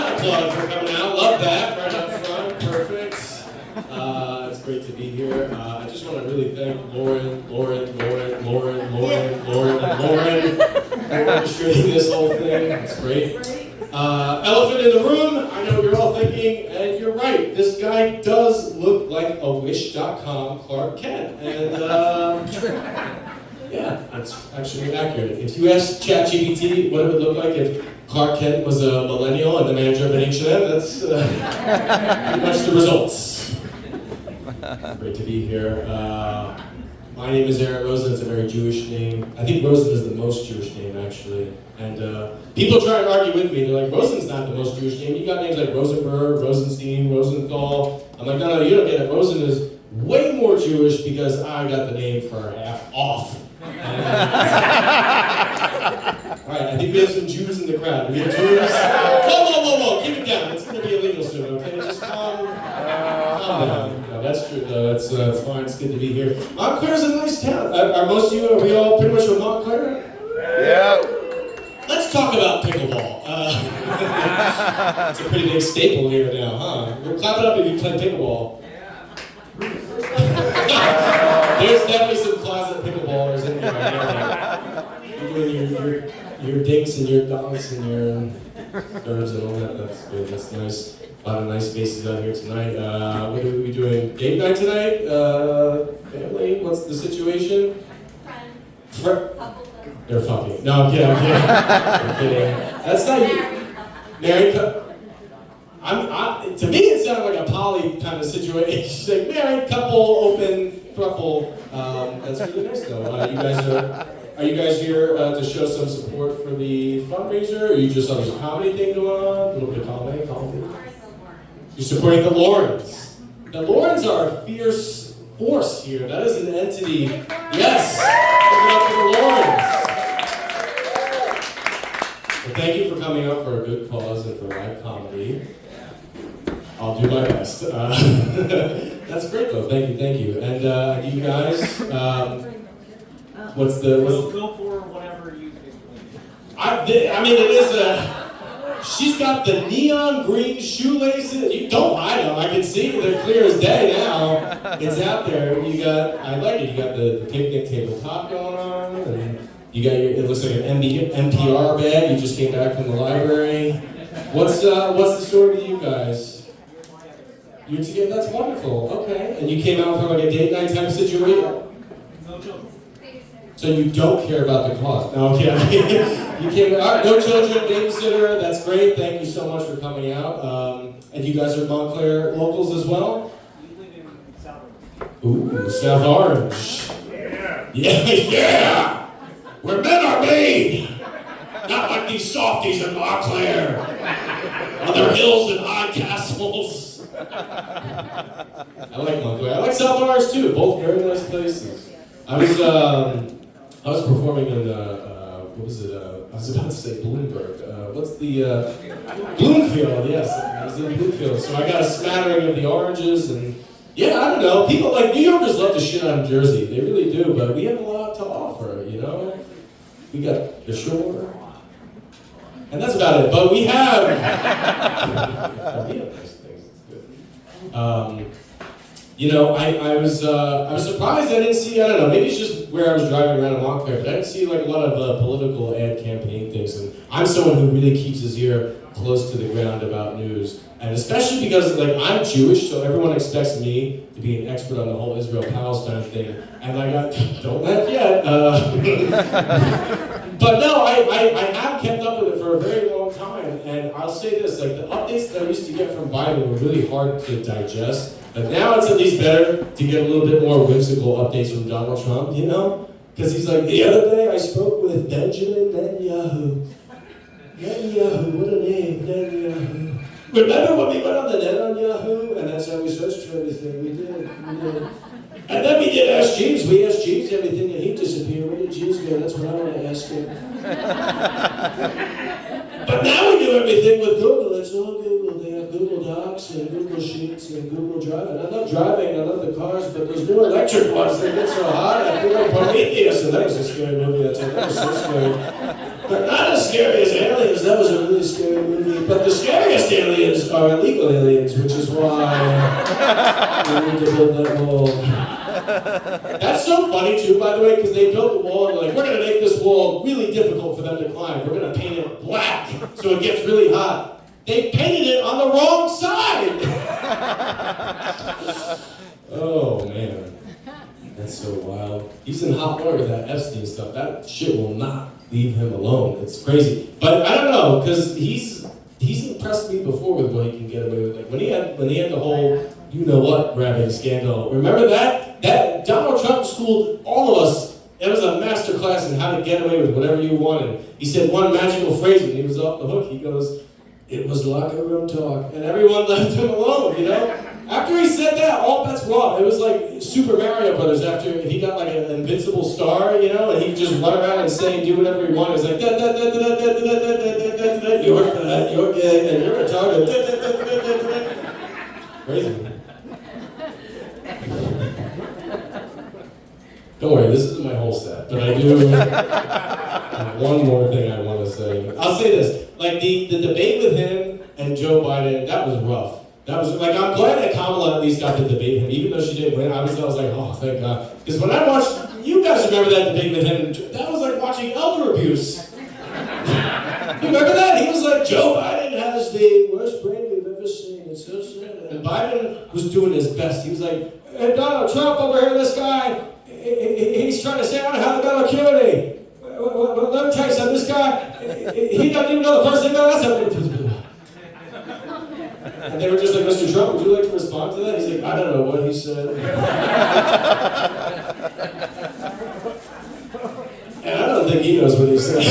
round of applause for coming out. Love that. Right up front. Perfect. It's great to be here. I just want to really thank Lauren, and Lauren for orchestrating this whole thing. It's great. Elephant in the room. I know what you're all thinking, and you're right. This guy does look like a Wish.com Clark Kent. And yeah, that's actually accurate. If you ask ChatGPT what it would look like if Clark Kent was a millennial and the manager of an H&M, that's pretty much the results. Great to be here. My name is Aaron Rosen. It's a very Jewish name. I think Rosen is the most Jewish name, actually. And people try and argue with me. They're like, Rosen's not the most Jewish name. You got names like Rosenberg, Rosenstein, Rosenthal. I'm like, no, you don't get it. Rosen is way more Jewish because I got the name for half off. Alright, I think we have some Jews in the crowd. Do we have Jews? Whoa, keep it down. It's going to be illegal soon, okay? Just calm down. No, that's true, though. It's fine. It's good to be here. Montclair's a nice town. Are most of you, are we all pretty much from Montclair? Yeah. Let's talk about pickleball. It's a pretty big staple here now, huh? We'll clap it up if you play pickleball. There's definitely some closet pickleballers in there. You're doing your dinks and your donks and your curves and all that. That's good. That's nice. A lot of nice faces out here tonight. What are we doing? Date night tonight? Family? What's the situation? Friends. They're fucking. No, I'm kidding. I'm kidding. That's not you. Married couple. To me, it sounded like a poly kind of situation. Like married couple, open throuple. That's really nice, though. Are you guys here to show some support for the fundraiser? Or you just have a comedy thing going on? A little bit of comedy. You're supporting the Laurens. The Laurens are a fierce force here. That is an entity. Yes. Give it up for the Laurens. Well, thank you for coming out for a good cause and for live comedy. I'll do my best. That's great though. Thank you. And you guys, what's the? Go for whatever you think. I mean, it is a. She's got the neon green shoelaces. You don't hide them. I can see they're clear as day now. It's out there. I like it. You got the picnic tabletop going on, and you got it looks like an NPR bag. You just came back from the library. What's the story with you guys? You're together. That's wonderful. Okay, and you came out for like a date night type of situation. No children. So you don't care about the cost. No, okay. You came out. No children, babysitter. That's great. Thank you so much for coming out. And you guys are Montclair locals as well. We live in South Orange. Ooh, South Orange. Yeah. Where men are made. Not like these softies in Montclair. On their hills and high castles. I like Montclair. I like South Orange too. Both very nice places. I was performing in what was it? I was about to say Bloomberg. What's the Bloomfield? Yes, I was in Bloomfield. So I got a smattering of the oranges and yeah, I don't know. People like New Yorkers love to shit on Jersey. They really do, but we have a lot to offer. You know, we got the shore, and that's about it. But we have. We have nice things. It's good. You know, I was surprised I didn't see, I don't know, maybe it's just where I was driving around in Montclair, but I didn't see like a lot of political ad campaign things, and I'm someone who really keeps his ear close to the ground about news, and especially because like I'm Jewish, so everyone expects me to be an expert on the whole Israel-Palestine thing, and like, don't laugh yet, but no, I have kept up with it for a very long time, and I'll say this, like the updates that I used to get from Biden were really hard to digest. But now it's at least better to get a little bit more whimsical updates from Donald Trump, you know? Because he's like, the other day I spoke with Benjamin Netanyahu. Netanyahu, what a name, Netanyahu. Remember when we went on the net on Yahoo? And that's how we searched for everything. We did. And then we did Ask Jeeves. We asked Jeeves everything and he disappeared. Where did Jeeves go? That's what I want to ask him. But now we do everything with Google. It's all Google. They have Google Docs and Google Sheets and Google Drive. And I love driving. I love the cars, but those new electric ones, they get so hot. I feel like Prometheus. And that was a scary movie. That was so scary. But not as scary as Aliens. That was a really scary movie. But the scariest aliens are illegal aliens, which is why we need to build that wall. That's so funny too, by the way, because they built the wall and like, we're going to make this wall really difficult for them to climb. We're going to paint it black so it gets really hot. They painted it on the wrong side. Oh man. That's so wild. He's in hot water with that Epstein stuff. That shit will not leave him alone. It's crazy. But I don't know, because he's impressed me before with what he can get away with. Like when he had the whole you know what grabbing scandal. Remember that? That Donald Trump schooled all of us. It was a master class in how to get away with whatever you wanted. He said one magical phrase and he was off the hook. He goes, "It was locker room talk," and everyone left him alone, you know? After he said that, all bets were off. It was like Super Mario Brothers after, if he got like an invincible star, you know, and he could just run around and say and do whatever he wanted. It was like, da da da da da da da da da da da, you're fat, you're gay, and you're retarded, da da da da da da. Crazy. Don't worry, this isn't my whole set, but I do have one more thing I want to say. I'll say this, like the debate with him and Joe Biden, that was rough. That was like, I'm glad that Kamala at least got to debate him, even though she didn't win. I was like, oh, thank God. Because when I watched, you guys remember that debate with him, that was like watching elder abuse. You remember that? He was like, Joe Biden has the worst brain we've ever seen. It's so sad. And Biden was doing his best. He was like, hey, Donald Trump over here, this guy, he's trying to say, I don't know how to mental acuity. Well, let me tell you something, this guy, he doesn't even know the first thing about us. And they were just like, Mr. Trump, would you like to respond to that? He's like, I don't know what he said. And I don't think he knows what he said.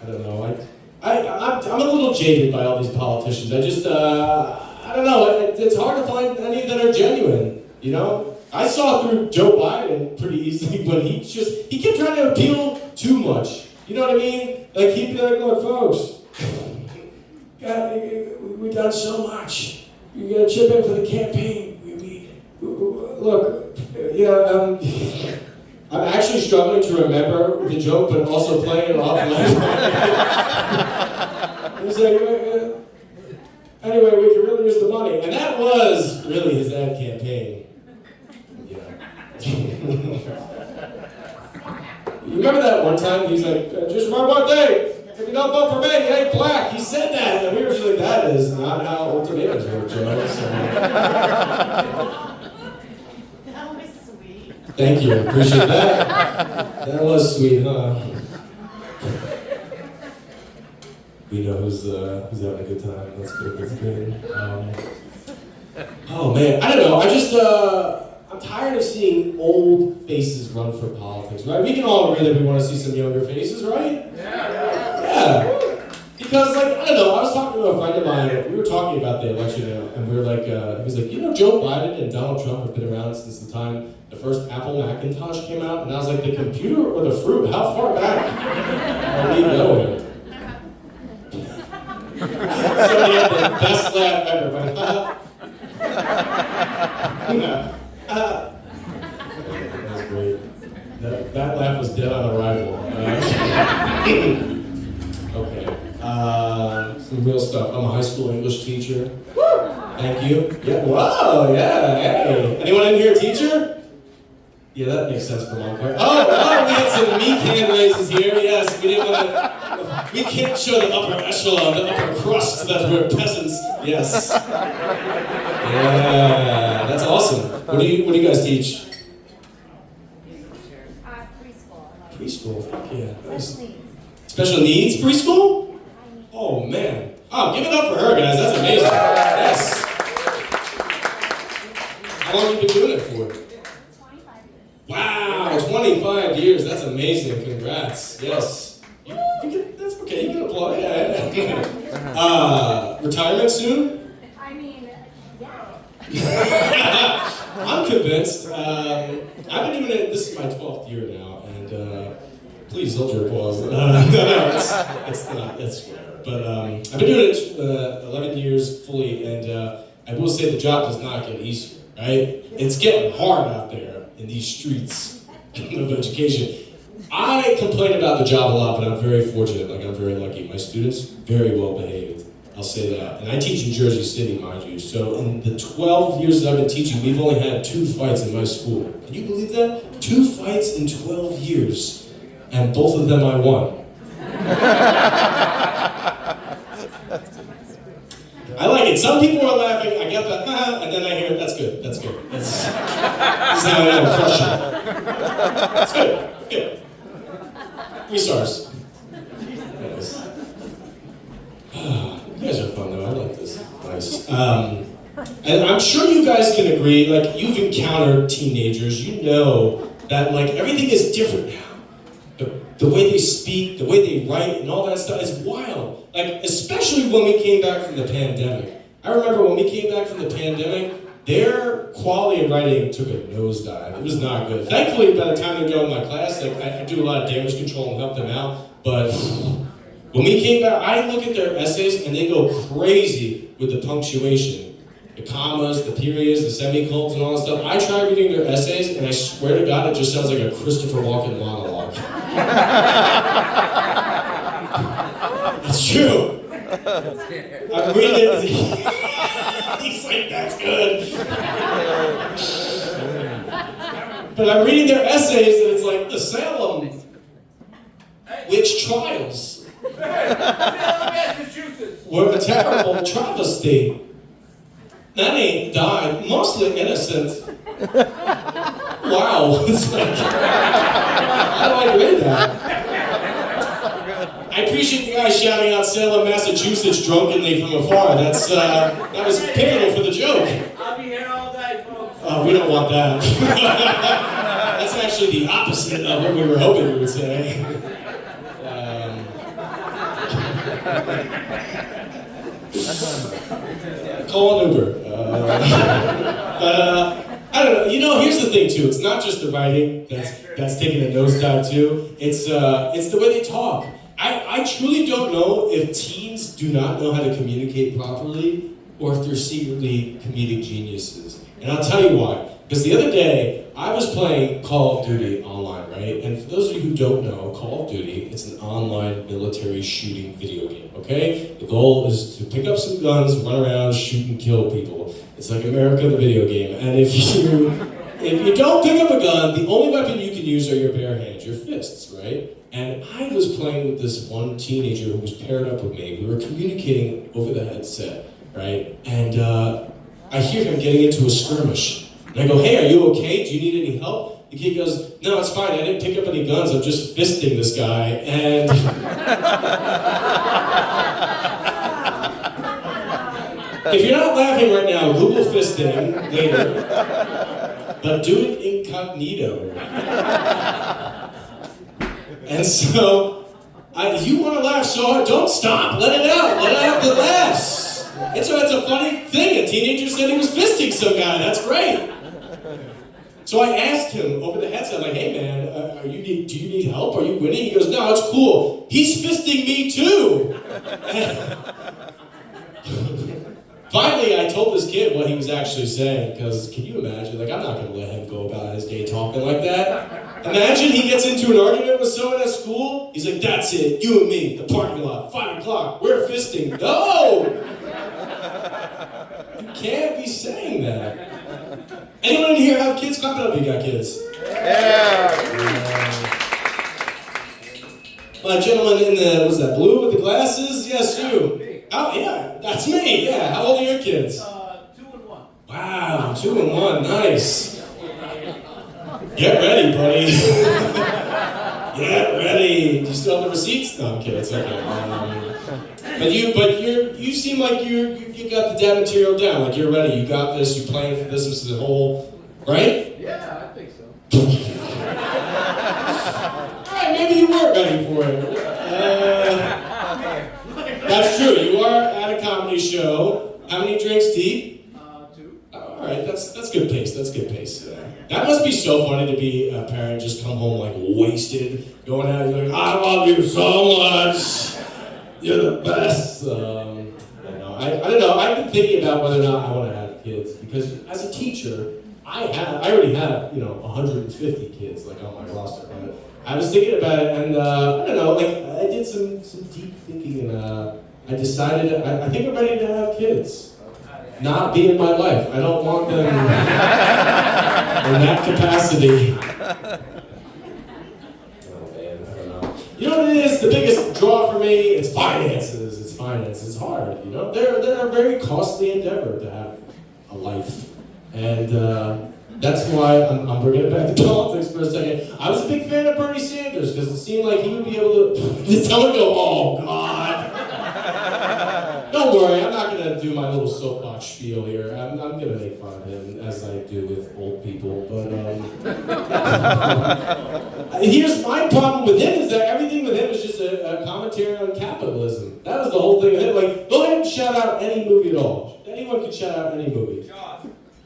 I don't know. I'm a little jaded by all these politicians. I just, I don't know. It's hard to find any that are genuine, you know? I saw through Joe Biden pretty easily, but he kept trying to appeal too much. You know what I mean? Like, he'd be like, look, folks, God, we've done so much. You gotta chip in for the campaign. Look, I'm actually struggling to remember the joke, but also playing it off like he's like, anyway, we can really use the money. And that was really his ad campaign. Yeah. You remember that one time he's like, just remember one thing. If you don't vote for me, you ain't black. He said that, and we were just like, that is not how ultimatums work, Joe. So. That was sweet. Thank you, appreciate that. That was sweet, huh? We know who's having a good time. That's good, that's good. Oh man, I don't know, I'm tired of seeing old faces run for politics, right? We can all agree that we want to see some younger faces, right? Yeah. Because, like, I don't know, I was talking to a friend of mine, we were talking about the election, and we were like, he was like, you know, Joe Biden and Donald Trump have been around since the time the first Apple Macintosh came out, and I was like, the computer or the fruit? How far back are we going? Somebody had the best laugh ever, but that's great. That laugh was dead on arrival. Okay. Some real stuff. I'm a high school English teacher. Thank you. Yeah. Whoa. Yeah. Hey. Anyone in here a teacher? Yeah, that makes sense for Montclair. Oh, we had some meat hand raises here. Yes, we didn't want to. We can't show the upper echelon, the upper crust that we're peasants. Yes. Yeah, that's awesome. What do you guys teach? Preschool. Preschool. Yeah. Nice. Special needs. Special needs preschool? Oh man. Oh, give it up for her, guys. That's amazing. Yes. How long have you been doing it for? 25 years. Wow, 25 years. That's amazing. Congrats. Yes. That's okay. You can applaud. Yeah. Retirement soon? I mean, yeah. I'm convinced. I've been doing it. This is my 12th year now, and please hold your applause. No, it's not. It's whatever. But I've been doing it 11 years fully, and I will say the job does not get easier. Right? It's getting hard out there in these streets of education. I complain about the job a lot, but I'm very fortunate. Like, I'm very lucky. My students, very well behaved. I'll say that. And I teach in Jersey City, mind you. So in the 12 years that I've been teaching, we've only had 2 fights in my school. Can you believe that? 2 fights in 12 years. And both of them I won. I like it. Some people are laughing. I get the and then I hear, that's good. That's good. That's how I know, crush it. That's good. Good. 3 stars. Nice. You guys are fun though. I like this. Nice. And I'm sure you guys can agree. Like, you've encountered teenagers. You know that like everything is different now. The way they speak, the way they write, and all that stuff is wild. Like, especially when we came back from the pandemic. I remember when we came back from the pandemic, their quality of writing took a nosedive. It was not good. Thankfully, by the time they're done with my class, like, I do a lot of damage control and help them out. But when we came back, I look at their essays and they go crazy with the punctuation. The commas, the periods, the semicolons, and all that stuff. I try reading their essays, and I swear to God, it just sounds like a Christopher Walken monologue. It's true. I'm reading it. He's like, that's good. But I'm reading their essays, and it's like, the Salem witch trials were a terrible travesty. Many died, mostly innocent. Wow, it's like, how do I read that? I appreciate the guy shouting out Salem, Massachusetts drunkenly from afar. That was pivotal for the joke. I'll be here all day, folks. Oh, we don't want that. That's actually the opposite of what we were hoping we would say. Call an Uber. I don't know. You know, here's the thing too. It's not just the writing that's taking a nosedive too. It's the way they talk. I truly don't know if teens do not know how to communicate properly or if they're secretly comedic geniuses. And I'll tell you why. Because the other day, I was playing Call of Duty online, right? And for those of you who don't know, Call of Duty, it's an online military shooting video game, okay? The goal is to pick up some guns, run around, shoot and kill people. It's like America the video game. And if you don't pick up a gun, the only weapon you can use are your bare hands, your fists, right? And I was playing with this one teenager who was paired up with me. We were communicating over the headset, right? And I hear him getting into a skirmish. And I go, hey, are you okay? Do you need any help? The kid goes, no, it's fine. I didn't pick up any guns. I'm just fisting this guy. And if you're not laughing right now, Google fisting later. But do it incognito. And so, you want to laugh so hard, don't stop. Let it out. Let out the laughs. It's a funny thing. A teenager said he was fisting some guy. That's great. So I asked him over the headset, like, hey man, do you need help? Are you winning? He goes, no, it's cool. He's fisting me too. Finally, I told this kid what he was actually saying, because can you imagine? Like, I'm not going to let him go about his day talking like that. Imagine he gets into an argument with someone at school. He's like, that's it, you and me, the parking lot, 5 o'clock, we're fisting. No! You can't be saying that. Anyone in here have kids? Clap it up if you got kids. Yeah. My gentleman in the, was that blue with the glasses? Yes, you. Oh, yeah, that's me, yeah. How old are your kids? 2 and 1. Wow, 2 and 1, nice. Get ready, buddy. Get ready. Do you still have the receipts? No, I'm kidding, it's okay. But you seem like you got the dad material down, like you're ready, you got this, you're playing for this is the whole, right? Yeah, I think so. Alright, maybe you weren't ready for it. That's true, you are at a comedy show. How many drinks deep? 2. Alright, that's good pace, Yeah. That must be so funny to be a parent, just come home like wasted, going out, you're like, I love you so much. You're the best. I don't know. I've been thinking about whether or not I want to have kids because as a teacher, I already have, 150 kids like on my roster. But I was thinking about it, and I don't know, like I did some deep thinking, and I decided I think I'm ready to have kids. Not be in my life. I don't want them in that capacity. Oh man, I don't know. You know what it is? The biggest draw for me, it's finances. It's finance. It's hard. They're a very costly endeavor to have a life, and that's why I'm bringing it back to politics for a second. I was a big fan of Bernie Sanders because it seemed like he would be able to. Someone go, oh God. Don't worry, I'm not going to do my little soapbox spiel here. I'm going to make fun of him, as I do with old people. But here's my problem with him, is that everything with him is just a commentary on capitalism. That was the whole thing with him. Like, go ahead and shout out any movie at all. Anyone can shout out any movie.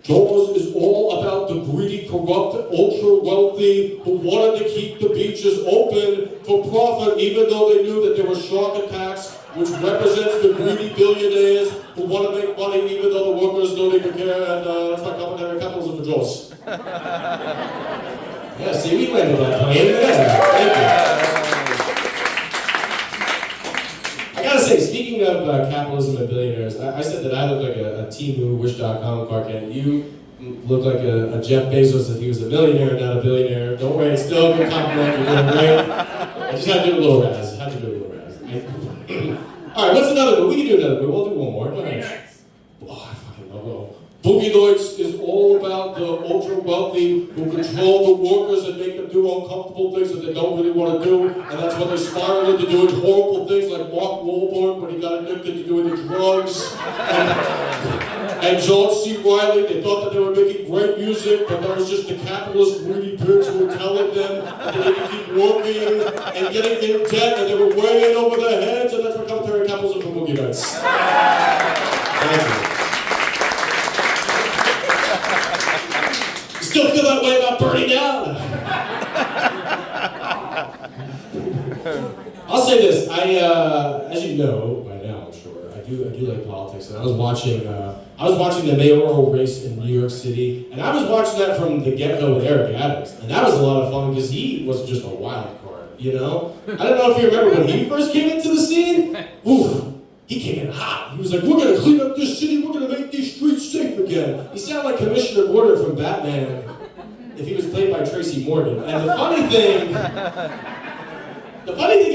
Jaws is all about the greedy, corrupt, ultra-wealthy who wanted to keep the beaches open for profit, even though they knew that there were shark attacks, which represents the greedy billionaires who want to make money even though the workers don't even care, and that's my commentary capitalism for Jaws. Yeah, see, we landed that plane. Yeah, thank you. I gotta say, speaking of capitalism and billionaires, I said that I look like a Temu Wish.com Clark Kent. You look like a Jeff Bezos if he was a millionaire, not a billionaire. Don't worry, it's still a good compliment. You're doing great. I just had to do a little razz. All right, what's another one? We can do another one. We'll do one more. Boogie Nights. Oh, I fucking love it. Boogie Nights is all about the ultra-wealthy who control the workers and make them do uncomfortable things that they don't really want to do, and that's when they spiral into doing horrible things like Mark Wahlberg when he got addicted to doing the drugs, and John C. Reilly. They thought that they were making great music, but that was just the capitalist greedy pigs who were telling them that they had to keep working and getting in debt, and they were way in over their heads, and that's what commentary capitalism for Boogie Nights. Thank you. Still feel that way about Bernie now? I'll say this. As you know by now, I'm sure, I do like politics, and I was watching the mayoral race in New York City, and I was watching that from the get-go with Eric Adams, and that was a lot of fun because he was just a wild card, I don't know if you remember when he first came into the scene. Ooh. He came in hot. He was like, we're going to clean up this city. We're going to make these streets safe again. He sounded like Commissioner Gordon from Batman if he was played by Tracy Morgan. And the funny thing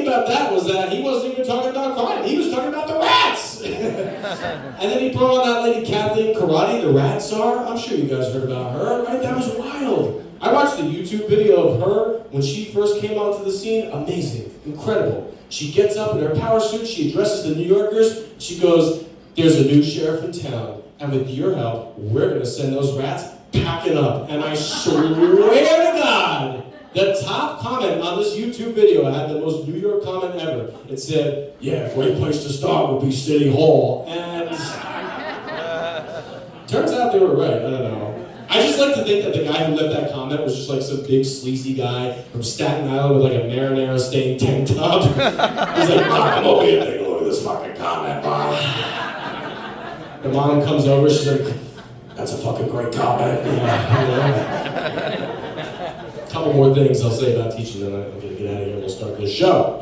about that was that he wasn't even talking about crime. He was talking about the rats. And then he brought on that lady Kathleen Karate, the rat czar. I'm sure you guys heard about her, right? That was wild. I watched the YouTube video of her when she first came onto the scene. Amazing. Incredible. She gets up in her power suit, she addresses the New Yorkers, she goes, there's a new sheriff in town, and with your help, we're going to send those rats packing up. And I swear to God, the top comment on this YouTube video, I had the most New York comment ever. It said, yeah, great place to start would be City Hall. And turns out they were right, I don't know. I just like to think that the guy who left that comment was just like some big sleazy guy from Staten Island with like a marinara stained tank top. He's like, Mom, come over here and take a look at this fucking comment, Mom. The mom comes over, she's like, that's a fucking great comment. A couple more things I'll say about teaching, then I'm gonna get out of here and we'll start this show.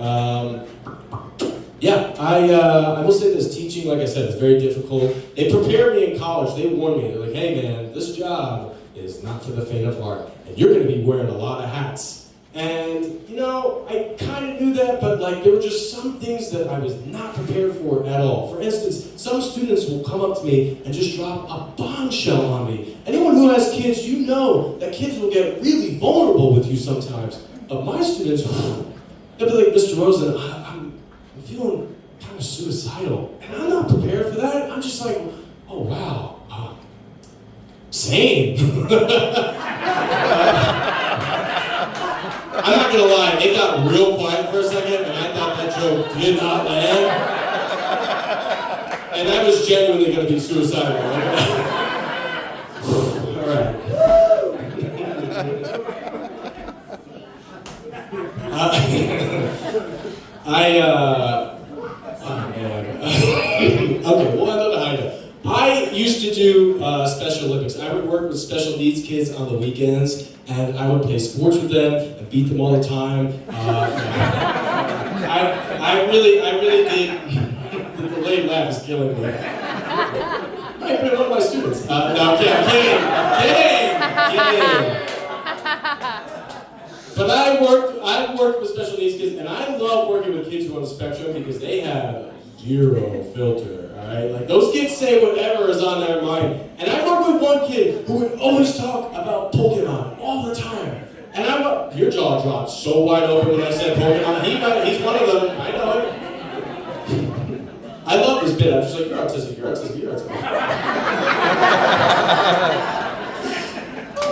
I will say this, teaching, like I said, is very difficult. They prepared me in college, they warned me, they're like, hey man, this job is not for the faint of heart, and you're gonna be wearing a lot of hats. And, I kind of knew that, but there were just some things that I was not prepared for at all. For instance, some students will come up to me and just drop a bombshell on me. Anyone who has kids, you know that kids will get really vulnerable with you sometimes. But my students, they'll be like, Mr. Rosen, I'm feeling kind of suicidal. And I'm not prepared for that. I'm just like, oh wow, same. I'm not gonna lie, it got real quiet for a second, and I thought that joke did not land. And that was genuinely gonna be suicidal. Alright. Okay, well, I don't know how to. I used to do Special Olympics. I would worked with special needs kids on the weekends, and I would play sports with them and beat them all the time. I really did. The late laugh is killing me. Might be one of my students. No, I'm kidding. But I worked with special needs kids, and I love working with kids who are on the spectrum because they have zero filter, all right? Like, those kids say whatever is on their mind. And I worked with one kid who would always talk about Pokemon all the time. And your jaw dropped so wide open when I said Pokemon. He's one of them, I know it. I love this bit. I'm just like, you're autistic.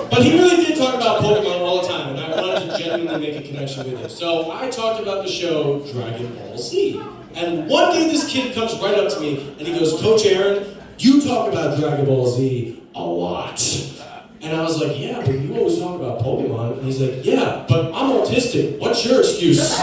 But he really did talk about Pokemon all the time, and I wanted to genuinely make a connection with him. So I talked about the show Dragon Ball Z. And one day this kid comes right up to me, and he goes, Coach Aaron, you talk about Dragon Ball Z a lot. And I was like, yeah, but you always talk about Pokemon. And he's like, yeah, but I'm autistic. What's your excuse?